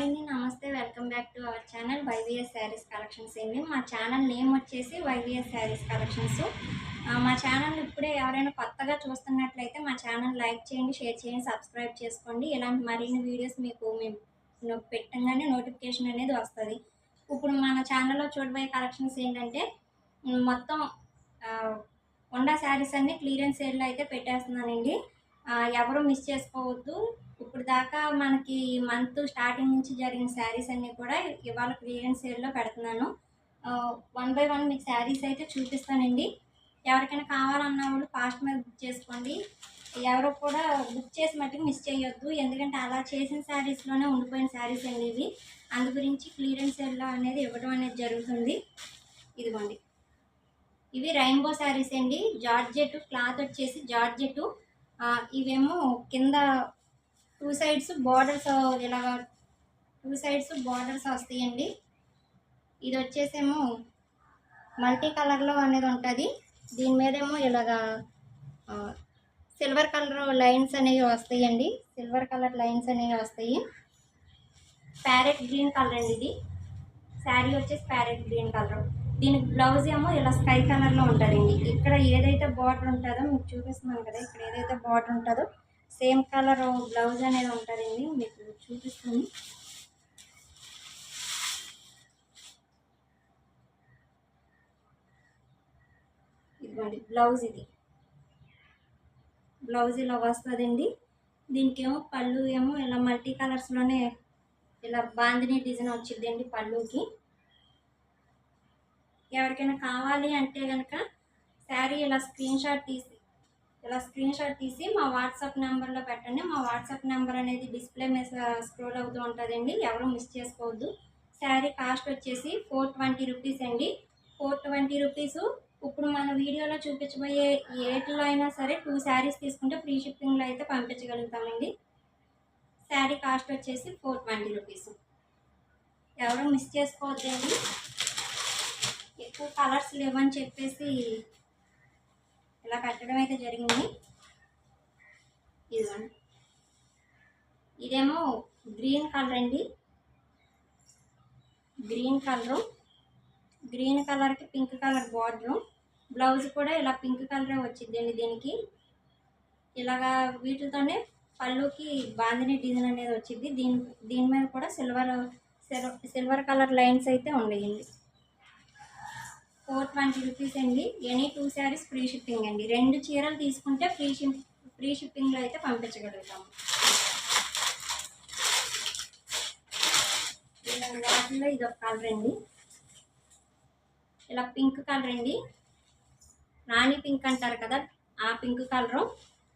Hi అండి, నమస్తే. Welcome back to our channel YVS sarees collections అండి. మా ఛానల్ నేమ్ వచ్చేసి వైవిఎస్ శారీస్ కలెక్షన్స్. మా ఛానల్ ఇప్పుడే ఎవరైనా కొత్తగా చూస్తున్నట్లయితే మా ఛానల్ లైక్ చేయండి, షేర్ చేయండి, సబ్స్క్రైబ్ చేసుకోండి. ఇలాంటి మరిన్ని వీడియోస్ మీకు మేము పెట్టంగానే నోటిఫికేషన్ అనేది వస్తుంది. ఇప్పుడు మన ఛానల్లో చూడబోయే కలెక్షన్స్ ఏంటంటే మొత్తం ఉండా శారీస్ అన్ని క్లియరెన్స్ సేల్లో అయితే పెట్టేస్తున్నానండి. ఎవరు మిస్ చేసుకోవద్దు. ఇప్పుడు దాకా మనకి మంత్ స్టార్టింగ్ నుంచి జరిగిన శారీస్ అన్నీ కూడా ఇవాళ క్లియరెన్స్ సేల్లో పెడుతున్నాను. వన్ బై వన్ మీకు శారీస్ అయితే చూపిస్తానండి. ఎవరికైనా కావాలన్న వాళ్ళు ఫాస్ట్ మీద బుక్ చేసుకోండి. ఎవరు కూడా బుక్ చేసి మట్టుకు మిస్ చేయొద్దు, ఎందుకంటే అలా చేసిన శారీస్లోనే ఉండిపోయిన శారీస్ అండి ఇవి. అందు గురించి క్లియరెన్స్ సేల్లో అనేది ఇవ్వడం అనేది జరుగుతుంది. ఇదిగోండి, ఇవి రెయిన్బో శారీస్ అండి. జార్జెట్ క్లాత్ వచ్చేసి జార్జెట్. ఇవేమో కింద టూ సైడ్స్ బార్డర్స్, ఇలాగా టూ సైడ్స్ బార్డర్స్ వస్తాయండి. ఇది వచ్చేసేమో మల్టీ కలర్లో అనేది ఉంటుంది. దీని మీదేమో ఇలాగా సిల్వర్ కలర్ లైన్స్ అనేవి వస్తాయండి. సిల్వర్ కలర్ లైన్స్ అనేవి వస్తాయి. ప్యారెట్ గ్రీన్ కలర్ అండి ఇది. శారీ వచ్చేసి ప్యారెట్ గ్రీన్ కలర్. దీనికి బ్లౌజ్ ఏమో ఇలా స్కై కలర్లో ఉంటుందండి. ఇక్కడ ఏదైతే బార్డర్ ఉంటుందో మీకు చూపిస్తున్నాను కదా, ఇక్కడ ఏదైతే బార్డర్ ఉంటుందో సేమ్ కలర్ బ్లౌజ్ అనేది ఉంటుందండి. మీకు చూపిస్తుంది. ఇదిగోండి బ్లౌజ్. ఇది బ్లౌజ్ ఇలా వస్తుందండి. దీనికి ఏమో పళ్ళు ఏమో ఇలా మల్టీ కలర్స్లోనే ఇలా బాందిని డిజైన్ వచ్చిందండి పళ్ళుకి. ఎవరికైనా కావాలి అంటే కనుక శారీ ఇలా స్క్రీన్ షాట్ తీసి మా వాట్సాప్ నెంబర్లో పెట్టండి. మా వాట్సాప్ నెంబర్ అనేది డిస్ప్లే మీద స్క్రోల్ అవుతూ ఉంటుందండి. ఎవరు మిస్ చేసుకోవద్దు. శారీ కాస్ట్ వచ్చేసి 420 రూపీస్ అండి. 420 రూపీస్. ఇప్పుడు మన వీడియోలో చూపించబోయే ఏట్లో అయినా సరే 2 శారీస్ తీసుకుంటే ఫ్రీ షిప్పింగ్లో అయితే పంపించగలుగుతామండి. శారీ కాస్ట్ వచ్చేసి 420 రూపీస్. ఎవరు మిస్ చేసుకోవద్దండి. ఎక్కువ కలర్స్ లేవని చెప్పేసి ఇలా పెట్టడం అయితే జరిగింది. ఇదిగోండి, ఇదేమో గ్రీన్ కలర్ అండి. గ్రీన్ కలర్కి పింక్ కలర్ బార్డరు. బ్లౌజ్ కూడా ఇలా పింక్ కలరే వచ్చిందండి. దీనికి ఇలాగా వీటితోనే పళ్ళుకి బాందిని డిజైన్ అనేది వచ్చింది. దీని మీద కూడా సిల్వర్ కలర్ లైన్స్ అయితే ఉన్నాయండి. 420 రూపీస్ అండి. ఎనీ 2 శారీస్ ఫ్రీ షిప్పింగ్ అండి. 2 చీరలు తీసుకుంటే ఫ్రీ షిప్పింగ్లో అయితే పంపించగలుగుతాము. వాటిలో ఇది ఒక కలర్ అండి. ఇలా పింక్ కలర్ అండి. రాణి పింక్ అంటారు కదా, ఆ పింక్ కలరు.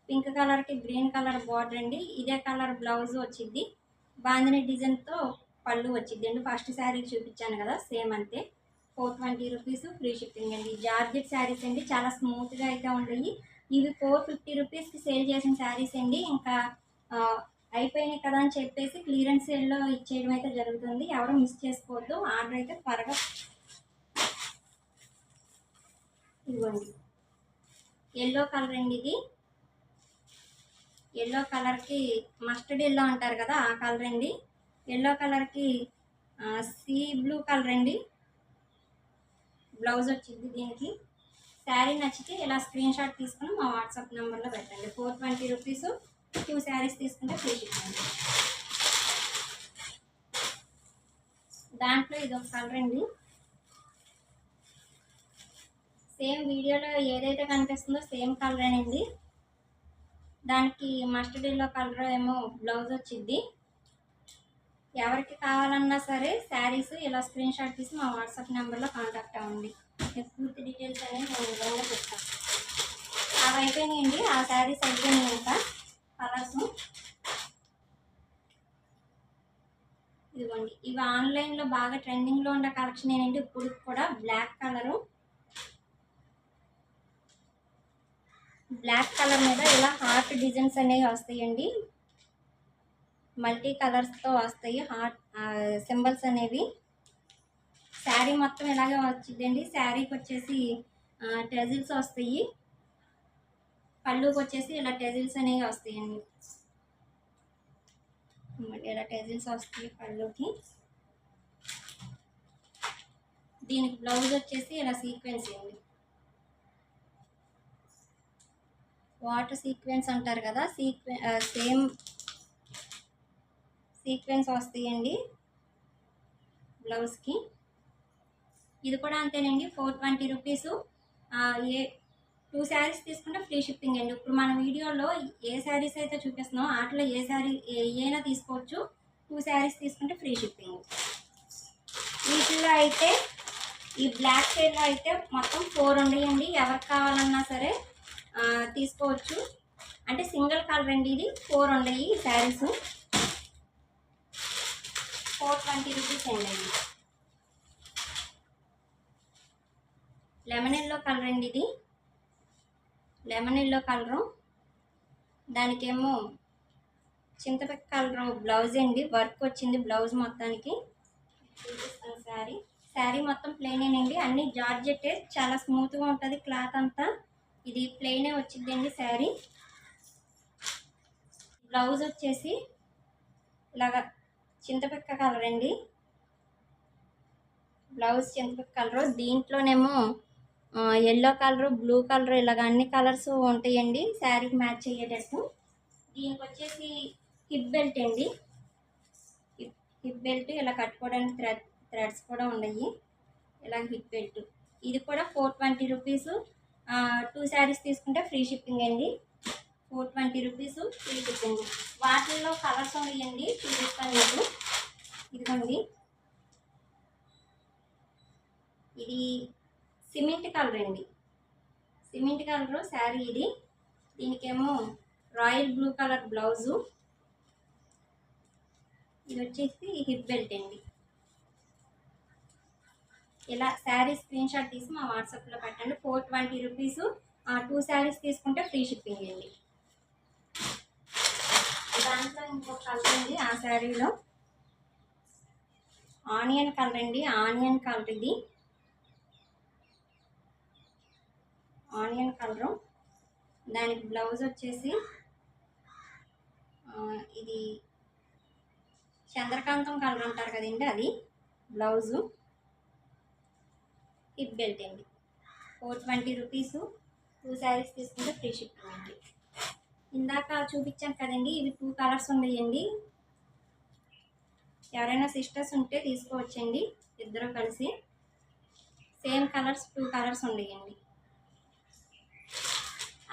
పింక్ కలర్కి గ్రీన్ కలర్ బార్డర్ అండి. ఇదే కలర్ బ్లౌజ్ వచ్చింది. బాందిని డిజైన్తో పళ్ళు వచ్చింది అండి. ఫస్ట్ శారీ చూపించాను కదా, సేమ్ అంతే. 420 రూపీస్ ఫ్రీ షిప్పింగ్ అండి. జార్జెట్ శారీస్ అండి, చాలా స్మూత్గా అయితే ఉండయి. ఇవి 450 రూపీస్కి సేల్ చేసిన శారీస్ అండి. ఇంకా అయిపోయినాయి కదా అని చెప్పేసి క్లియరెన్స్ సేల్లో ఇచ్చేయడం అయితే జరుగుతుంది. ఎవరు మిస్ చేసుకోవద్దు. ఆర్డర్ అయితే త్వరగా. ఇవ్వండి, ఎల్లో కలర్ అండి. ఇది ఎల్లో కలర్కి మస్టర్డ్ ఎల్లో అంటారు కదా, ఆ కలర్ అండి. ఎల్లో కలర్కి సీ బ్లూ కలర్ అండి. బ్లౌజ్ వచ్చింది దీనికి. శారీ నచ్చితే ఇలా స్క్రీన్ షాట్ తీసుకుని మా వాట్సాప్ నెంబర్లో పెట్టండి. 420 రూపీస్. 2 శారీస్ తీసుకుంటే ఫ్రీ షిప్పింగ్. దాంట్లో ఇది ఒక కలర్ అండి. సేమ్ వీడియోలో ఏదైతే కనిపిస్తుందో సేమ్ కలరేనండి. దానికి మస్టర్డ్ ఎల్లో కలర్ ఏమో బ్లౌజ్ వచ్చింది. ఎవరికి కావాలన్నా సరే శారీస్ ఇలా స్క్రీన్ షాట్ తీసి మా వాట్సాప్ నెంబర్లో కాంటాక్ట్ అవ్వండి. పూర్తి డీటెయిల్స్ అనేది నేను వివరంగా చెప్తాను. అవి అయిపోయినాయండి. ఆ శారీస్ అయిపోయినాయి. ఇంకా కలర్స్ ఇదిగోండి, ఇవి ఆన్లైన్లో బాగా ట్రెండింగ్లో ఉన్న కలెక్షన్ ఏంటంటే ఇప్పుడు కూడా బ్లాక్ కలర్ మీద ఇలా హార్ట్ డిజైన్స్ అనేవి వస్తాయండి. మల్టీ కలర్స్తో వస్తాయి హార్ట్ సింబల్స్ అనేవి. శారీ మొత్తం ఇలాగే వచ్చిందండి. శారీకి వచ్చేసి టెజిల్స్ వస్తాయి. పళ్ళుకి వచ్చేసి ఇలా టెజిల్స్ అనేవి వస్తాయండి. ఇలా టెజిల్స్ వస్తాయి పళ్ళుకి. దీనికి బ్లౌజ్ వచ్చేసి ఇలా సీక్వెన్స్ అండి, వాటర్ సీక్వెన్స్ అంటారు కదా, సేమ్ సీక్వెన్స్ వస్తాయండి బ్లౌజ్కి. ఇది కూడా అంతేనండి, 420 రూపీస్. ఏ 2 శారీస్ తీసుకుంటే ఫ్రీ షిప్పింగ్ అండి. ఇప్పుడు మన వీడియోలో ఏ శారీస్ అయితే చూపిస్తున్నామో వాటిలో ఏ శారీ ఏదైనా తీసుకోవచ్చు. 2 శారీస్ తీసుకుంటే ఫ్రీ షిప్పింగ్. వీటిలో అయితే ఈ బ్లాక్ షేడ్లో అయితే మొత్తం 4 ఉన్నాయండి. ఎవరికి కావాలన్నా సరే తీసుకోవచ్చు. అంటే సింగిల్ కలర్ అండి, ఇది 4 ఉన్నాయి ఈ శారీస్. 420 రూపీస్ అండి. లెమన్ ఎల్లో కలర్ అండి, ఇది లెమన్ ఎల్లో కలరు. దానికేమో చింతపిక్క కలర్ బ్లౌజ్ అండి, వర్క్ వచ్చింది బ్లౌజ్ మొత్తానికి. చూపిస్తాను. శారీ మొత్తం ప్లెయినేనండి, అన్ని జార్జెట్టే, చాలా స్మూత్గా ఉంటుంది క్లాత్ అంతా. ఇది ప్లెయినే వచ్చిందండి శారీ. బ్లౌజ్ వచ్చేసి ఇలాగా చింతపిక్క కలర్ అండి, బ్లౌజ్ చింతపిక్క కలరు. దీంట్లోనేమో ఎల్లో కలరు, బ్లూ కలర్, ఇలాగ అన్ని కలర్స్ ఉంటాయండి శారీకి మ్యాచ్ అయ్యేటట్టు. దీనికి వచ్చేసి హిప్ బెల్ట్ అండి, హిప్ బెల్ట్ ఇలా కట్టుకోవడానికి థ్రెడ్స్ కూడా ఉన్నాయి. ఇలా హిప్ బెల్ట్. ఇది కూడా 420 రూపీస్. 2 శారీస్ తీసుకుంటే ఫ్రీ షిప్పింగ్ అండి. 420 రూపీస్ ఫ్రీ షిప్పింగ్. వాటిల్లో కలర్స్ ఉన్నాయండి, చూపిస్తాను మీకు. ఇదిగోండి, ఇది సిమెంట్ కలర్ అండి, సిమెంట్ కలర్ శారీ ఇది. దీనికేమో రాయల్ బ్లూ కలర్ బ్లౌజు. ఇది వచ్చేసి హిప్ బెల్ట్ అండి. ఇలా శారీ స్క్రీన్ షాట్ తీసి మా వాట్సాప్లో పెట్టండి. 420 రూపీస్. 2 శారీస్ తీసుకుంటే ఫ్రీ షిప్పింగ్ అండి. దాంట్లో ఇంకొక కలర్ అండి, ఆ శారీలో ఆనియన్ కలర్ అండి, ఆనియన్ కలర్. ఇది ఆనియన్ కలరు. దానికి బ్లౌజ్ వచ్చేసి ఇది చంద్రకాంతం కలర్ అంటారు కదండి, అది బ్లౌజు. హిప్ బెల్ట్ అండి. 420 రూపీస్. 2 శారీస్ తీసుకుంటే ఫ్రీ షిప్పింగ్ అండి. ఇందాక చూపించాను కదండి, ఇవి 2 కలర్స్ ఉన్నాయండి. ఎవరైనా సిస్టర్స్ ఉంటే తీసుకోవచ్చండి, ఇద్దరు కలిసి. సేమ్ కలర్స్ 2 కలర్స్ ఉన్నాయండి.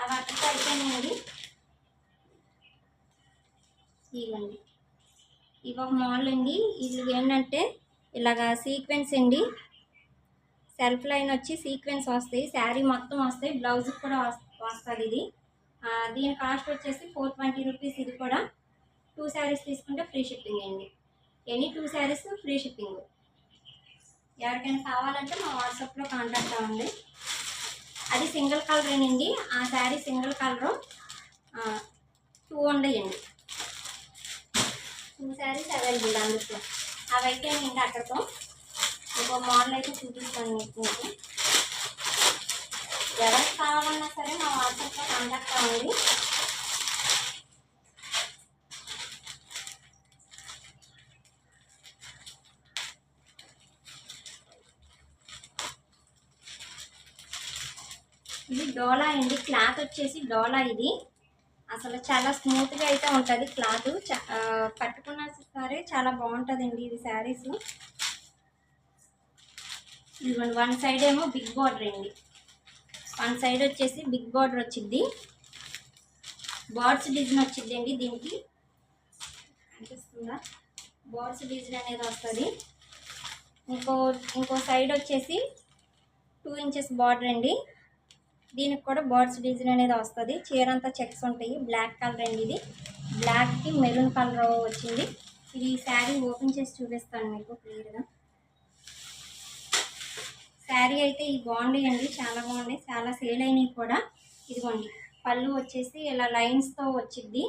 అవి అక్కడితో అయిపోయినాయండి. ఇవ్వండి, ఇవి ఒక మోడల్ అండి. ఇవి ఏంటంటే ఇలాగా సీక్వెన్స్ అండి, సెల్ఫ్ లైన్ వచ్చి సీక్వెన్స్ వస్తాయి, శారీ మొత్తం వస్తాయి, బ్లౌజ్ కూడా వస్తుంది ఇది. దీని కాస్ట్ వచ్చేసి 420 రూపీస్. ఇది కూడా 2 శారీస్ తీసుకుంటే ఫ్రీ షిప్పింగ్ అండి. Any 2 saris free shipping. ఎవరికైనా కావాలంటే మా వాట్సాప్లో కాంటాక్ట్ అవ్వండి. అది సింగిల్ కలరేనండి, ఆ sari single colour. 2 ఉండయండి, 2 saris available అందులో. అవి అయితే ఇంకా అక్కడితో ఇంకో మోడల్ అయితే చూపిస్తాను మీకు. ఎవరికి కావాలన్నా సరే మా వాట్సాప్లో కాంటాక్ట్ అవ్వండి. ఇది డోలా అండి, క్లాత్ వచ్చేసి డోలా. ఇది అసలు చాలా స్మూత్గా అయితే ఉంటుంది క్లాత్. కట్టుకున్నా సరే చాలా బాగుంటుందండి ఇది శారీస్. ఇదిగోండి, 1 సైడ్ ఏమో బిగ్ బార్డర్ అండి, 1 సైడ్ వచ్చేసి బిగ్ బార్డర్ వచ్చింది. బార్డ్స్ డిజైన్ వచ్చిందండి దీనికి, అనిపిస్తుందా? బార్డ్స్ డిజైన్ అనేది వస్తుంది. ఇంకో సైడ్ వచ్చేసి 2 ఇంచెస్ బార్డర్ అండి. దీనికి కూడా బార్డ్స్ డిజైన్ అనేది వస్తుంది. చీర అంతా చెక్స్ ఉంటాయి. బ్లాక్ కలర్ అండి, ఇది బ్లాక్కి మెరూన్ కలర్ వచ్చింది. ఇది శారీ ఓపెన్ చేసి చూపిస్తాను మీకు క్లియర్గా. శారీ అయితే ఈ బాగుంటాయండి, చాలా బాగున్నాయి, చాలా సేల్ అయినాయి కూడా. ఇదిగోండి, పళ్ళు వచ్చేసి ఇలా లైన్స్తో వచ్చింది.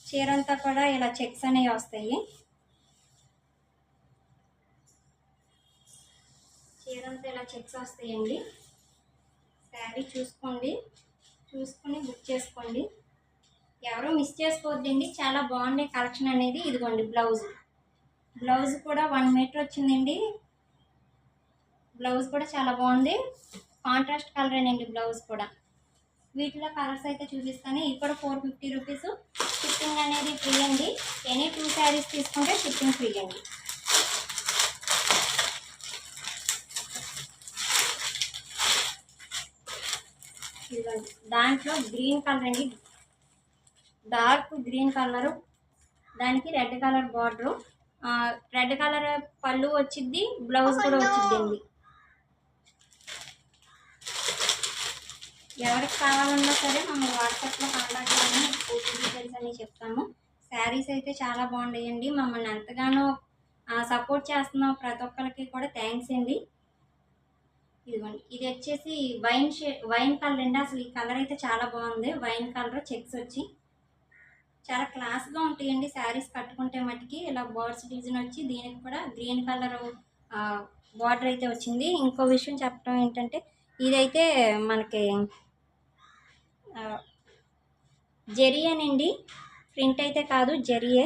చీర అంతా కూడా ఇలా చెక్స్ అనేవి వస్తాయి. చీర అంతా ఇలా చెక్స్ వస్తాయండి. శారీ చూసుకుని బుక్ చేసుకోండి. ఎవరు మిస్ చేసుకోవద్దండి, చాలా బాగుండే కలెక్షన్ అనేది. ఇదిగోండి బ్లౌజ్ కూడా 1 మీటర్ వచ్చిందండి. బ్లౌజ్ కూడా చాలా బాగుంది, కాంట్రాస్ట్ కలరేనండి బ్లౌజ్ కూడా. వీటిలో కలర్స్ అయితే చూపిస్తాను. ఇవి కూడా 450 రూపీస్. షిప్పింగ్ అనేది ఫ్రీ అండి. ఎనీ 2 శారీస్ తీసుకుంటే షిప్పింగ్ ఫ్రీ అండి. దాంట్లో గ్రీన్ కలర్ అండి, డార్క్ గ్రీన్ కలరు, దానికి red colour border, red colour పళ్ళు వచ్చింది, బ్లౌజ్ కూడా వచ్చిందండి. ఎవరికి కావాలన్నా సరే మనం వాట్సాప్లో కాంటాక్ట్ చేయాలని పూర్తి డీటెయిల్స్ అన్నీ చెప్తాము. శారీస్ అయితే చాలా బాగుంటాయండి. మమ్మల్ని ఎంతగానో సపోర్ట్ చేస్తున్నాం ప్రతి ఒక్కరికి కూడా థ్యాంక్స్ అండి. ఇదిగోండి, ఇది వచ్చేసి వైన్ కలర్ అండి. అసలు ఈ కలర్ అయితే చాలా బాగుంది. వైన్ కలర్ చెక్స్ వచ్చి చాలా క్లాస్గా ఉంటాయండి శారీస్ కట్టుకుంటే మటుకి. ఇలా బర్డ్స్ డిజైన్ వచ్చి దీనికి కూడా గ్రీన్ కలర్ బార్డర్ అయితే వచ్చింది. ఇంకో విషయం చెప్పడం ఏంటంటే, ఇదైతే మనకి జెరియనండి, ప్రింట్ అయితే కాదు, జెరియే.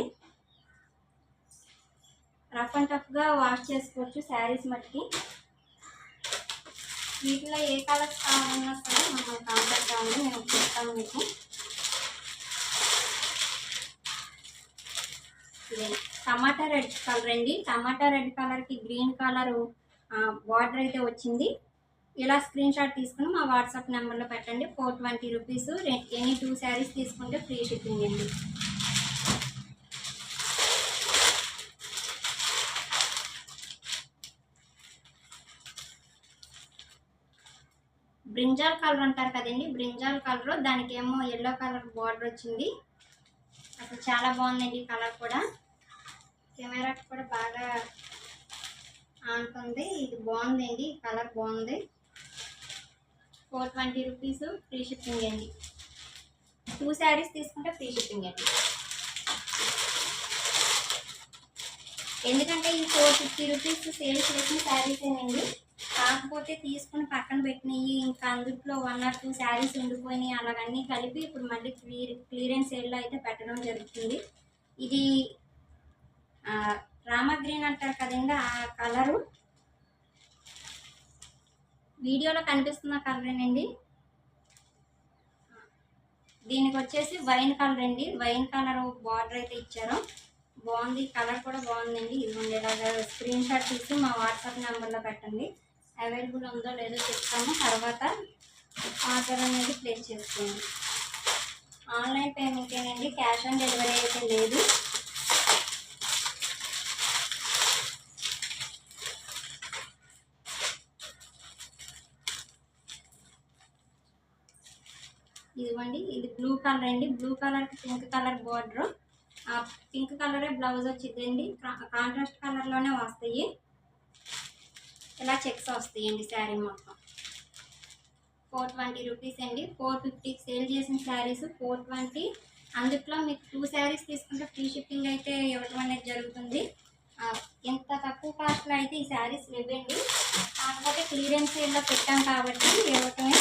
రఫ్ అండ్ టఫ్గా వాష్ చేసుకోవచ్చు శారీస్ మటుకి. వీటిలో ఏ కలర్స్ కావాలన్నా సరే మమ్మల్ని కాంటాక్ట్ అవ్వండి, మేము చెప్తాము మీకు. ఇదే టమాటా రెడ్ కలర్ అండి. టమాటా రెడ్ కలర్కి గ్రీన్ కలర్ బార్డర్ అయితే వచ్చింది. ఇలా స్క్రీన్ షాట్ తీసుకుని మా వాట్సాప్ నెంబర్లో పెట్టండి. 420 రూపీస్. ఎనీ 2 శారీస్ తీసుకుంటే ఫ్రీ షిప్పింగ్ అండి. బ్రింజాల్ కలర్ అంటారు కదండి, బ్రింజాల్ కలర్, దానికి ఏమో ఎల్లో కలర్ బార్డర్ వచ్చింది. అసలు చాలా బాగుందండి కలర్ కూడా. కెమెరాకి కూడా బాగా ఆనుతుంది. ఇది బాగుందండి, కలర్ బాగుంది. 420 రూపీస్, ఫ్రీ షిప్పింగ్ అండి. 2 శారీస్ తీసుకుంటే ఫ్రీ షిప్పింగ్ అండి. ఎందుకంటే ఈ 450 రూపీస్ సేల్ చేసిన శారీసేనండి. కాకపోతే తీసుకుని పక్కన పెట్టినవి ఇంకా అందులో 1 or 2 శారీస్ ఉండిపోయినాయి, అలాగన్నీ కలిపి ఇప్పుడు మళ్ళీ క్లియరెన్స్ సేల్లో అయితే పెట్టడం జరుగుతుంది. ఇది రామా గ్రీన్ అంటారు కదండి, ఆ కలరు వీడియోలో కనిపిస్తున్న కలరేనండి. దీనికి వచ్చేసి వైన్ కలర్ అండి. వైన్ కలర్ బార్డర్ అయితే ఇచ్చారు, బాగుంది. కలర్ కూడా బాగుందండి. ఇది ఉండేలాగా స్క్రీన్ షాట్ తీసి మా వాట్సాప్ నెంబర్లో పెట్టండి. అవైలబుల్ ఉందో లేదో చెప్తాము, తర్వాత ఆర్డర్ అనేది ప్లేస్ చేసుకోండి. ఆన్లైన్ పేమెంటేనండి, క్యాష్ ఆన్ డెలివరీ అయితే లేదు. ఇదిగోండి, ఇది బ్లూ కలర్ అండి. బ్లూ కలర్కి పింక్ కలర్ బార్డర్, పింక్ కలరే బ్లౌజ్ వచ్చిందండి. కాంట్రాస్ట్ కలర్లోనే వస్తాయి. ఇలా చెక్స్ వస్తాయండి శారీ మొత్తం. 420 రూపీస్ అండి. 450 సేల్ చేసిన శారీస్ 420. అందుట్లో మీకు 2 శారీస్ తీసుకుంటే ఫ్రీ షిప్పింగ్ అయితే ఇవ్వడం అనేది జరుగుతుంది. ఇంత తక్కువ కాస్ట్లో అయితే ఈ శారీస్ ఇవ్వండి. కాకపోతే క్లియరెన్స్ సేల్లో పెట్టాం కాబట్టి ఇవ్వటమే.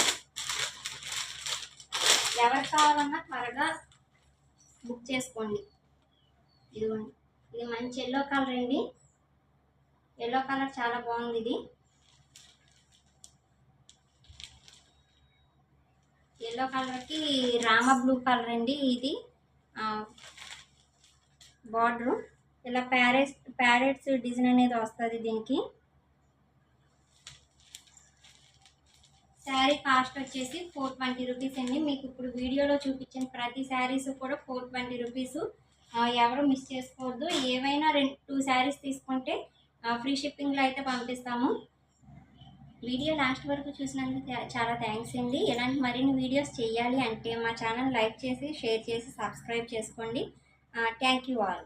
ఎవరికి కావాలన్నా త్వరగా బుక్ చేసుకోండి. ఇదిగోండి, ఇది మంచి ఎల్లో కలర్ అండి. ఎల్లో కలర్ చాలా బాగుంది. ఇది ఎల్లో కలర్కి రామ బ్లూ కలర్ అండి. ఇది బార్డరు ఇలా ప్యారెట్స్ డిజైన్ అనేది వస్తుంది దీనికి. శారీ కాస్ట్ వచ్చేసి 420 రూపీస్ అండి. మీకు ఇప్పుడు వీడియోలో చూపించిన ప్రతి శారీస్ కూడా 420 రూపీస్. ఎవరు మిస్ చేసుకోవద్దు. ఏవైనా 2 శారీస్ తీసుకుంటే ఫ్రీ షిప్పింగ్లో అయితే పంపిస్తాము. వీడియో లాస్ట్ వరకు చూసినందుకు చాలా థ్యాంక్స్ అండి. ఇలాంటి మరిన్ని వీడియోస్ చేయాలి అంటే మా ఛానల్ లైక్ చేసి, షేర్ చేసి, సబ్స్క్రైబ్ చేసుకోండి. Thank you all.